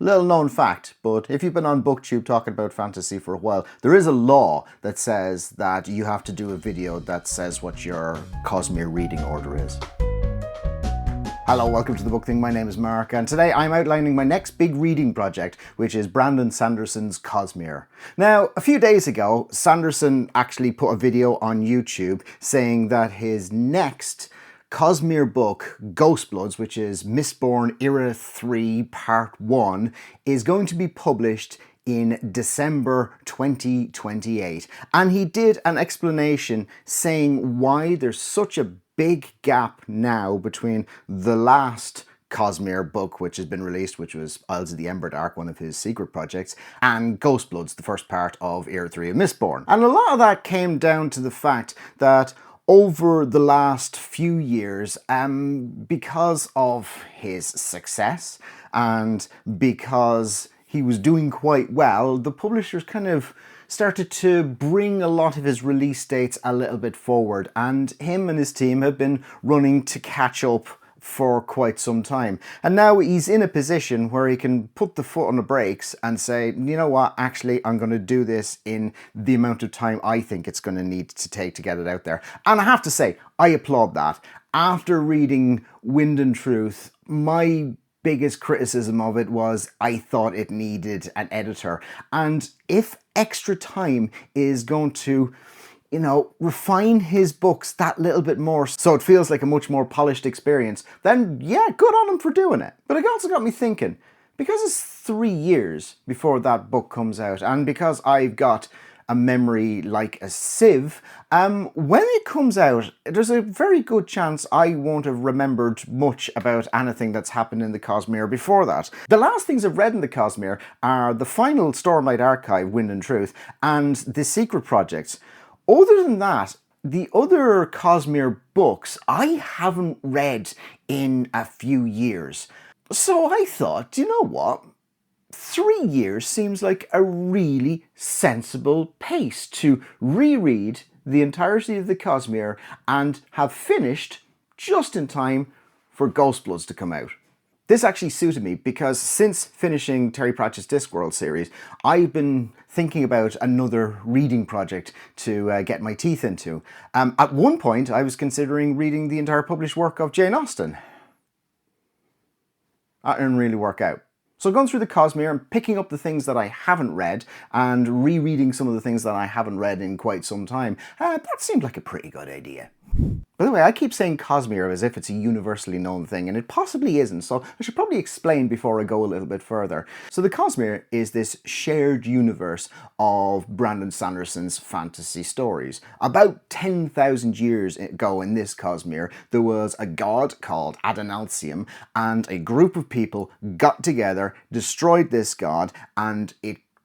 Little known fact, but if you've been on BookTube talking about fantasy for a while, there is a law that says that you have to do a video that says what your Cosmere reading order is. Hello, welcome to The Book Thing. My name is Mark, and today I'm outlining my next big reading project, which is Brandon Sanderson's Cosmere. Now, a few days ago, Sanderson actually put a video on YouTube saying that his next Cosmere book, Ghostbloods, which is Mistborn Era 3 Part 1, is going to be published in December 2028. And he did an explanation saying why there's such a big gap now between the last Cosmere book which has been released, which was Isles of the Emberdark, one of his secret projects, and Ghostbloods, the first part of Era 3 of Mistborn. And a lot of that came down to the fact that over the last few years, because of his success and because he was doing quite well, the publishers kind of started to bring a lot of his release dates a little bit forward, and him and his team have been running to catch up for quite some time. And now he's in a position where he can put the foot on the brakes and say, you know what, actually I'm going to do this in the amount of time I think it's going to need to take to get it out there. And I have to say, I applaud that. After reading Wind and Truth, my biggest criticism of it was I thought it needed an editor. And if extra time is going to, refine his books that little bit more so it feels like a much more polished experience, then yeah, good on him for doing it. But it also got me thinking, because it's 3 years before that book comes out, and because I've got a memory like a sieve, when it comes out, there's a very good chance I won't have remembered much about anything that's happened in the Cosmere before that. The last things I've read in the Cosmere are the final Stormlight Archive, Wind and Truth, and the secret projects. Other than that, the other Cosmere books I haven't read in a few years. So I thought, you know what? 3 years seems like a really sensible pace to reread the entirety of the Cosmere and have finished just in time for Ghostbloods to come out. This actually suited me because since finishing Terry Pratchett's Discworld series, I've been thinking about another reading project to get my teeth into. At one point, I was considering reading the entire published work of Jane Austen. That didn't really work out. So going through the Cosmere and picking up the things that I haven't read and rereading some of the things that I haven't read in quite some time, that seemed like a pretty good idea. By the way, I keep saying Cosmere as if it's a universally known thing, and it possibly isn't, so I should probably explain before I go a little bit further. So the Cosmere is this shared universe of Brandon Sanderson's fantasy stories. About 10,000 years ago in this Cosmere, there was a god called Adonalcium, and a group of people got together, destroyed this god, and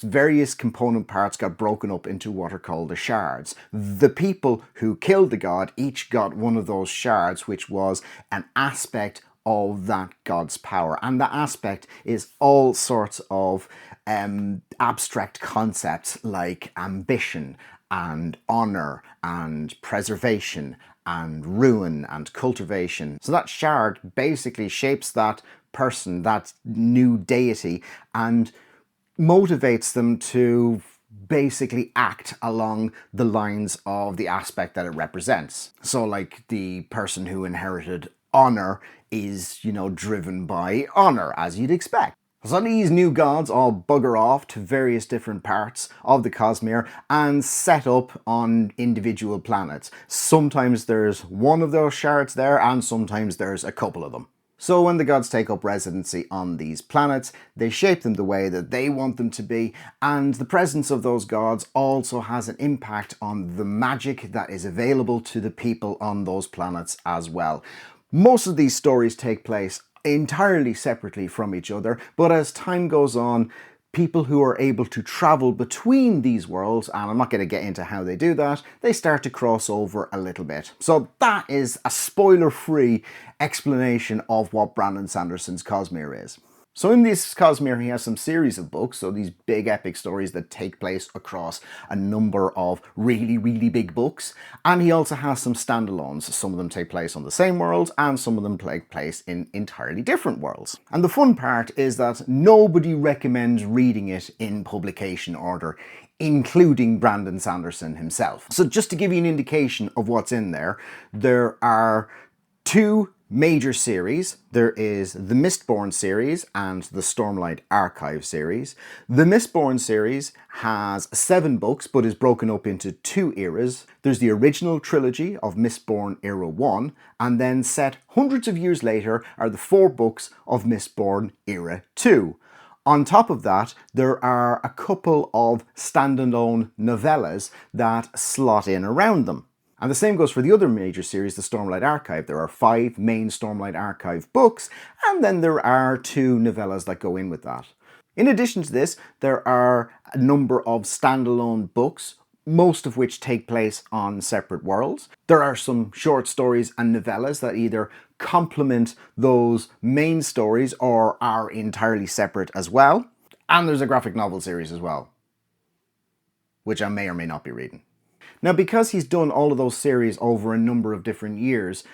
various component parts got broken up into what are called the shards. The people who killed the god each got one of those shards, which was an aspect of that god's power. And that aspect is all sorts of abstract concepts like ambition and honor and preservation and ruin and cultivation. So that shard basically shapes that person, that new deity, and motivates them to basically act along the lines of the aspect that it represents. So like the person who inherited honor is, driven by honor, as you'd expect. So these new gods all bugger off to various different parts of the Cosmere and set up on individual planets. Sometimes there's one of those shards there, and sometimes there's a couple of them. So when the gods take up residency on these planets, they shape them the way that they want them to be, and the presence of those gods also has an impact on the magic that is available to the people on those planets as well. Most of these stories take place entirely separately from each other, but as time goes on, people who are able to travel between these worlds, and I'm not going to get into how they do that, they start to cross over a little bit. So that is a spoiler-free explanation of what Brandon Sanderson's Cosmere is. So in this Cosmere, he has some series of books, so these big epic stories that take place across a number of really, really big books. And he also has some standalones. Some of them take place on the same world, and some of them take place in entirely different worlds. And the fun part is that nobody recommends reading it in publication order, including Brandon Sanderson himself. So just to give you an indication of what's in there, there are two major series. There is the Mistborn series and the Stormlight Archive series. The Mistborn series has 7 books but is broken up into 2 eras. There's the original trilogy of Mistborn Era 1, and then set hundreds of years later are the 4 books of Mistborn Era 2. On top of that, there are a couple of standalone novellas that slot in around them. And the same goes for the other major series, the Stormlight Archive. There are 5 main Stormlight Archive books, and then there are 2 novellas that go in with that. In addition to this, there are a number of standalone books, most of which take place on separate worlds. There are some short stories and novellas that either complement those main stories or are entirely separate as well. And there's a graphic novel series as well, which I may or may not be reading. Now, because he's done all of those series over a number of different years,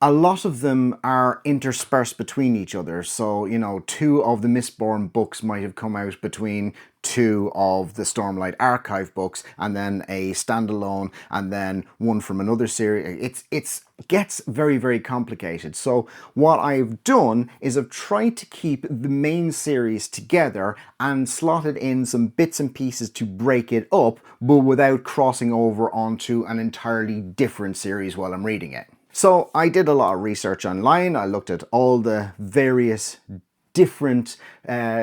a lot of them are interspersed between each other. So, 2 of the Mistborn books might have come out between 2 of the Stormlight Archive books, and then a standalone, and then one from another series. It gets very, very complicated. So what I've done is I've tried to keep the main series together and slotted in some bits and pieces to break it up, but without crossing over onto an entirely different series while I'm reading it. So I did a lot of research online. I looked at all the various different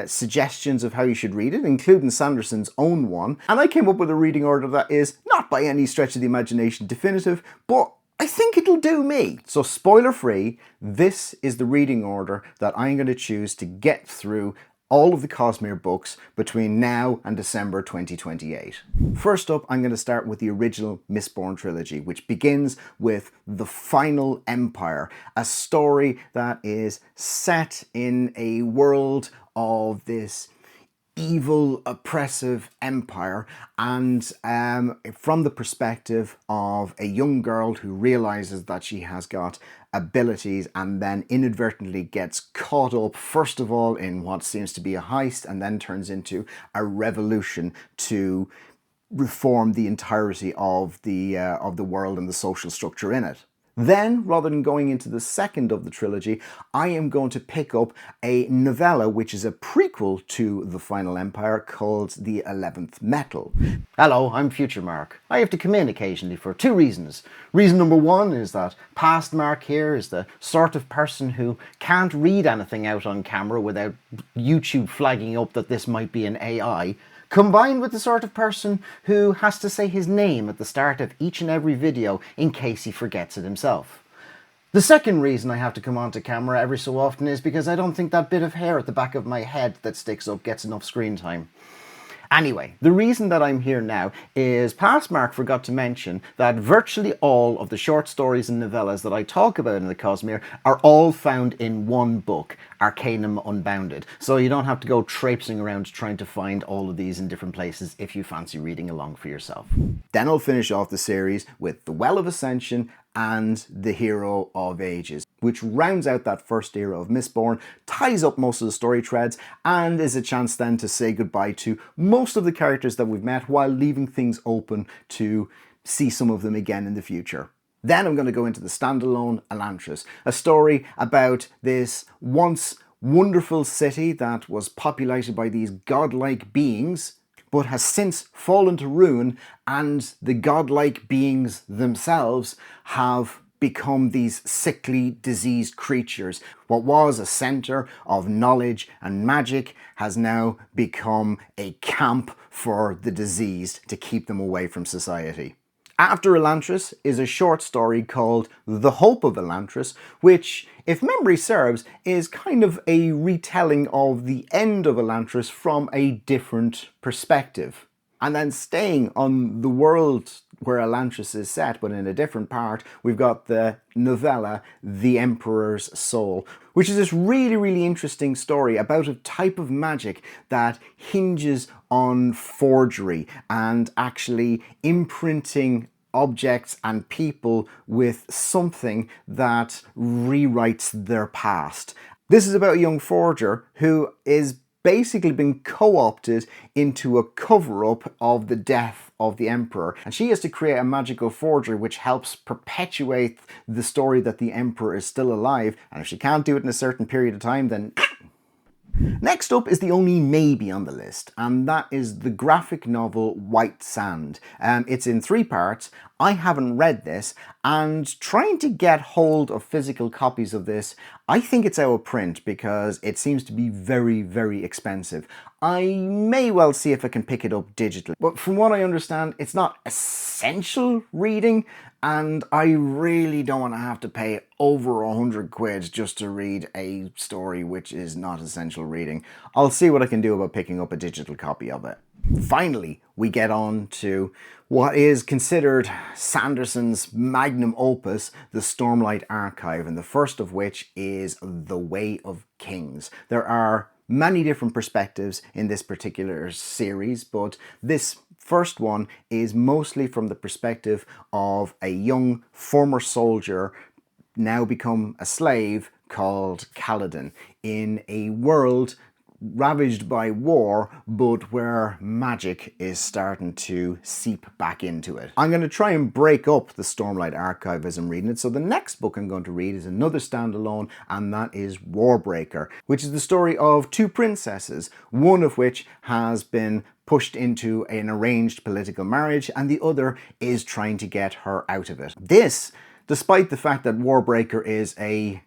suggestions of how you should read it, including Sanderson's own one. And I came up with a reading order that is not by any stretch of the imagination definitive, but I think it'll do me. So spoiler free, this is the reading order that I'm going to choose to get through all of the Cosmere books between now and December 2028. First up, I'm going to start with the original Mistborn trilogy, which begins with The Final Empire, a story that is set in a world of this evil, oppressive empire, and from the perspective of a young girl who realizes that she has got abilities and then inadvertently gets caught up, first of all, in what seems to be a heist, and then turns into a revolution to reform the entirety of the world and the social structure in it. Then, rather than going into the second of the trilogy, I am going to pick up a novella which is a prequel to The Final Empire called The 11th Metal. Hello, I'm Future Mark. I have to come in occasionally for 2 reasons. Reason number 1 is that past Mark here is the sort of person who can't read anything out on camera without YouTube flagging up that this might be an AI. Combined with the sort of person who has to say his name at the start of each and every video in case he forgets it himself. The second reason I have to come onto camera every so often is because I don't think that bit of hair at the back of my head that sticks up gets enough screen time. Anyway, the reason that I'm here now is past Mark forgot to mention that virtually all of the short stories and novellas that I talk about in the Cosmere are all found in one book, Arcanum Unbounded. So you don't have to go traipsing around trying to find all of these in different places if you fancy reading along for yourself. Then I'll finish off the series with The Well of Ascension and The Hero of Ages, which rounds out that first era of Mistborn, ties up most of the story threads, and is a chance then to say goodbye to most of the characters that we've met while leaving things open to see some of them again in the future. Then I'm going to go into the standalone Elantris, a story about this once wonderful city that was populated by these godlike beings, but has since fallen to ruin, and the godlike beings themselves have become these sickly, diseased creatures. What was a center of knowledge and magic has now become a camp for the diseased to keep them away from society. After Elantris is a short story called The Hope of Elantris, which, if memory serves, is kind of a retelling of the end of Elantris from a different perspective. And then staying on the world where Elantris is set, but in a different part, we've got the novella The Emperor's Soul, which is this really, really interesting story about a type of magic that hinges on forgery and actually imprinting objects and people with something that rewrites their past. This is about a young forger who is basically been co-opted into a cover-up of the death of the emperor, and she has to create a magical forgery which helps perpetuate the story that the emperor is still alive, and if she can't do it in a certain period of time, then next up is the only maybe on the list, and that is the graphic novel White Sand. It's in 3 parts. I haven't read this, and trying to get hold of physical copies of this, I think it's out of print because it seems to be very, very expensive. I may well see if I can pick it up digitally, but from what I understand, it's not essential reading, and I really don't want to have to pay over 100 quid just to read a story which is not essential reading. I'll see what I can do about picking up a digital copy of it. Finally, we get on to what is considered Sanderson's magnum opus, the Stormlight Archive, and the first of which is The Way of Kings. There are many different perspectives in this particular series, but this first one is mostly from the perspective of a young former soldier now become a slave called Kaladin in a world ravaged by war, but where magic is starting to seep back into it. I'm going to try and break up the Stormlight Archive as I'm reading it, so the next book I'm going to read is another standalone, and that is Warbreaker, which is the story of 2 princesses, one of which has been pushed into an arranged political marriage, and the other is trying to get her out of it. This, despite the fact that Warbreaker is a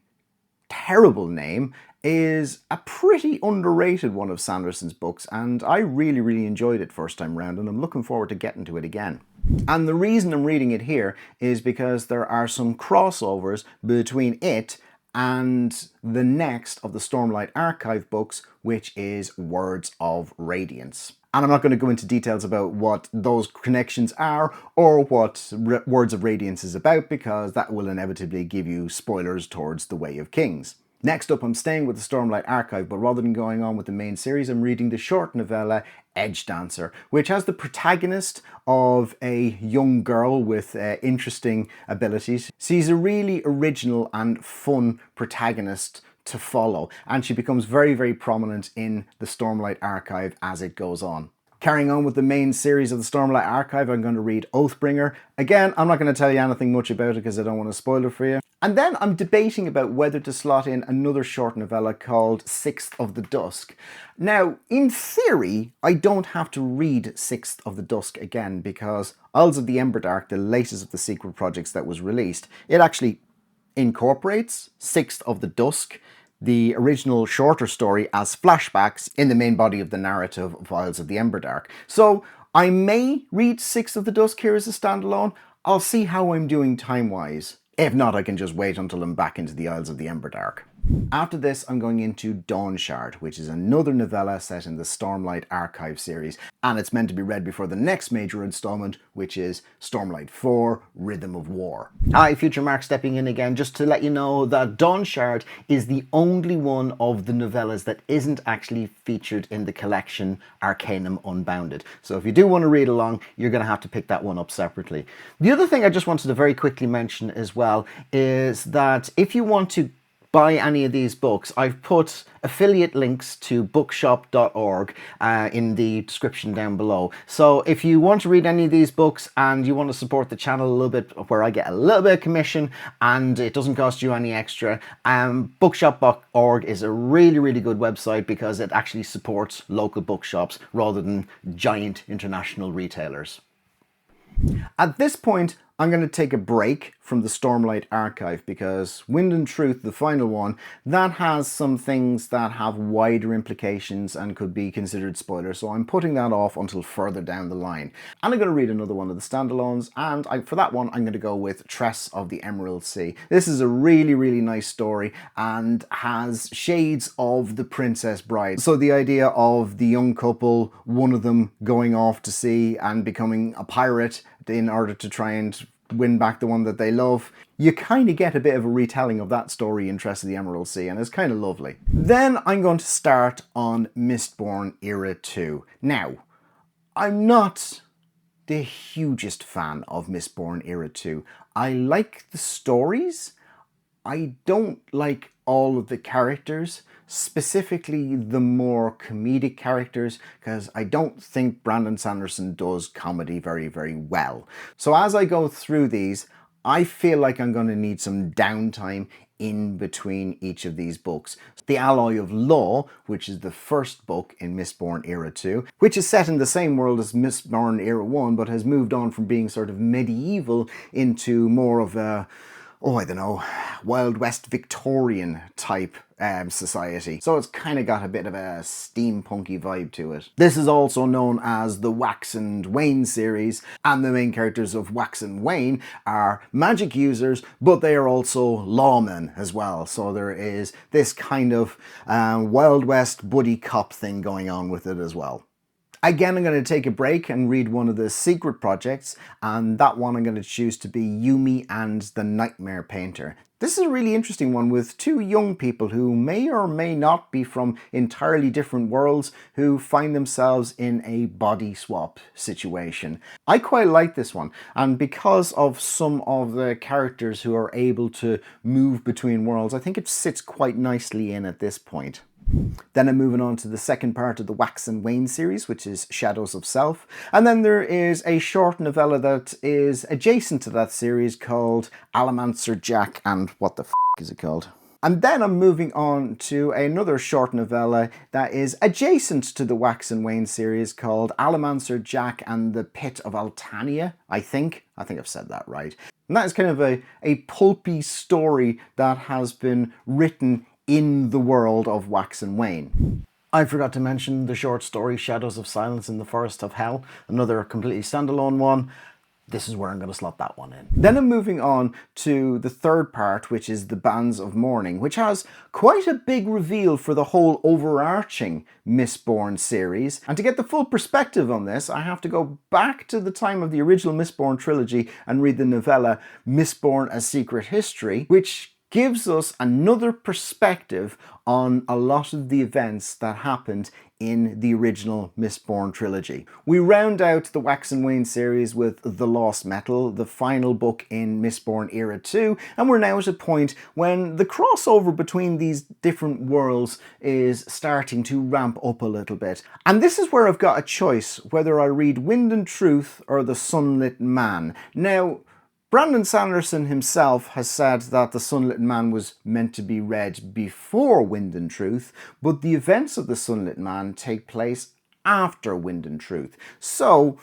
terrible name, is a pretty underrated one of Sanderson's books, and I really, really enjoyed it first time round, and I'm looking forward to getting to it again. And the reason I'm reading it here is because there are some crossovers between it and the next of the Stormlight Archive books, which is Words of Radiance. And I'm not going to go into details about what those connections are or what Words of Radiance is about, because that will inevitably give you spoilers towards The Way of Kings. Next up, I'm staying with the Stormlight Archive, but rather than going on with the main series, I'm reading the short novella Edge Dancer, which has the protagonist of a young girl with interesting abilities. She's a really original and fun protagonist to follow, and she becomes very, very prominent in the Stormlight Archive as it goes on. Carrying on with the main series of the Stormlight Archive, I'm going to read Oathbringer. Again, I'm not going to tell you anything much about it because I don't want to spoil it for you. And then I'm debating about whether to slot in another short novella called Sixth of the Dusk. Now, in theory, I don't have to read Sixth of the Dusk again because Isles of the Emberdark, the latest of the secret projects that was released, it actually incorporates Sixth of the Dusk, the original shorter story, as flashbacks in the main body of the narrative of Isles of the Emberdark. So I may read Sixth of the Dusk here as a standalone. I'll see how I'm doing time-wise. If not, I can just wait until I'm back into the Isles of the Emberdark. After this, I'm going into Dawnshard, which is another novella set in the Stormlight Archive series, and it's meant to be read before the next major installment, which is Stormlight 4, Rhythm of War. Hi, Future Mark stepping in again, just to let you know that Dawnshard is the only one of the novellas that isn't actually featured in the collection Arcanum Unbounded. So if you do want to read along, you're going to have to pick that one up separately. The other thing I just wanted to very quickly mention as well is that if you want to buy any of these books, I've put affiliate links to bookshop.org in the description down below. So if you want to read any of these books and you want to support the channel a little bit, where I get a little bit of commission and it doesn't cost you any extra, bookshop.org is a really, really good website because it actually supports local bookshops rather than giant international retailers. At this point, I'm going to take a break from the Stormlight Archive because Wind and Truth, the final one, that has some things that have wider implications and could be considered spoilers, so I'm putting that off until further down the line. And I'm going to read another one of the standalones, and for that one I'm going to go with Tress of the Emerald Sea. This is a really, really nice story and has shades of The Princess Bride. So the idea of the young couple, one of them going off to sea and becoming a pirate in order to try and win back the one that they love. You kind of get a bit of a retelling of that story in Tress of the Emerald Sea, and it's kind of lovely. Then I'm going to start on Mistborn Era 2. Now, I'm not the hugest fan of Mistborn Era 2. I like the stories. I don't like all of the characters, specifically the more comedic characters, because I don't think Brandon Sanderson does comedy very, very well. So as I go through these, I feel like I'm going to need some downtime in between each of these books. The Alloy of Law, which is the first book in Mistborn Era 2, which is set in the same world as Mistborn Era 1, but has moved on from being sort of medieval into more of a, I don't know, Wild West Victorian type society. So it's kind of got a bit of a steampunky vibe to it. This is also known as the Wax and Wayne series, and the main characters of Wax and Wayne are magic users, but they are also lawmen as well. So there is this kind of Wild West buddy cop thing going on with it as well. Again, I'm going to take a break and read one of the secret projects, and that one I'm going to choose to be Yumi and the Nightmare Painter. This is a really interesting one with two young people who may or may not be from entirely different worlds who find themselves in a body swap situation. I quite like this one, and because of some of the characters who are able to move between worlds, I think it sits quite nicely in at this point. Then I'm moving on to the second part of the Wax and Wayne series, which is Shadows of Self. And then there is a short novella that is adjacent to that series called Allomancer Jack, and what the f*** is it called? And then I'm moving on to another short novella that is adjacent to the Wax and Wayne series called Allomancer Jack and the Pit of Altania, I think I've said that right. And that is kind of a pulpy story that has been written in the world of Wax and Wayne. I forgot to mention the short story Shadows of Silence in the Forest of Hell, another completely standalone one. This is where I'm going to slot that one in. Then I'm moving on to the third part, which is the Bands of Mourning, which has quite a big reveal for the whole overarching Mistborn series. And to get the full perspective on this, I have to go back to the time of the original Mistborn trilogy and read the novella Mistborn: A Secret History, which gives us another perspective on a lot of the events that happened in the original Mistborn trilogy. We round out the Wax and Wayne series with The Lost Metal, the final book in Mistborn Era 2, and we're now at a point when the crossover between these different worlds is starting to ramp up a little bit. And this is where I've got a choice, whether I read Wind and Truth or The Sunlit Man. Now, Brandon Sanderson himself has said that The Sunlit Man was meant to be read before Wind and Truth, but the events of The Sunlit Man take place after Wind and Truth. So,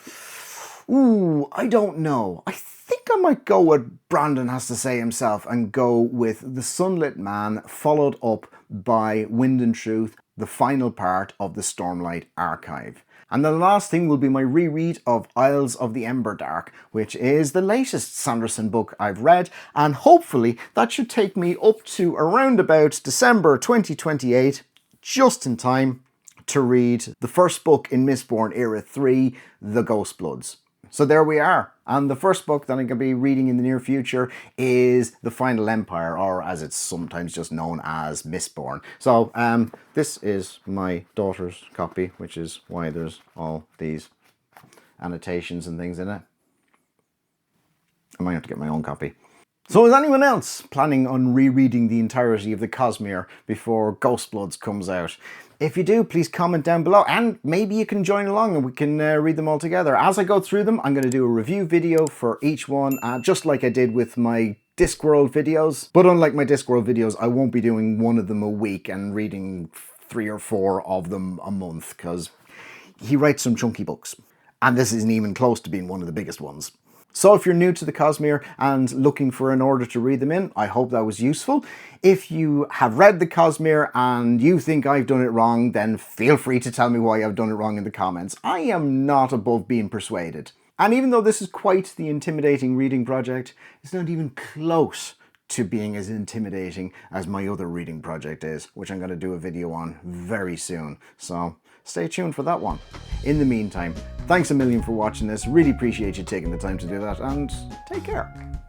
I don't know. I think I might go what Brandon has to say himself and go with The Sunlit Man followed up by Wind and Truth, the final part of the Stormlight Archive. And the last thing will be my reread of Isles of the Emberdark, which is the latest Sanderson book I've read, and hopefully that should take me up to around about December 2028, just in time to read the first book in Mistborn Era 3, The Ghostbloods. So there we are. And the first book that I'm going to be reading in the near future is The Final Empire, or as it's sometimes just known as Mistborn. So this is my daughter's copy, which is why there's all these annotations and things in it. I might have to get my own copy. So is anyone else planning on rereading the entirety of the Cosmere before Ghostbloods comes out? If you do, please comment down below, and maybe you can join along and we can read them all together. As I go through them, I'm going to do a review video for each one, just like I did with my Discworld videos. But unlike my Discworld videos, I won't be doing one of them a week and reading 3 or 4 of them a month, because he writes some chunky books. And this isn't even close to being one of the biggest ones. So if you're new to the Cosmere and looking for an order to read them in, I hope that was useful. If you have read the Cosmere and you think I've done it wrong, then feel free to tell me why I've done it wrong in the comments. I am not above being persuaded. And even though this is quite the intimidating reading project, it's not even close to being as intimidating as my other reading project is, which I'm going to do a video on very soon. So stay tuned for that one. In the meantime, thanks a million for watching this. Really appreciate you taking the time to do that, and take care.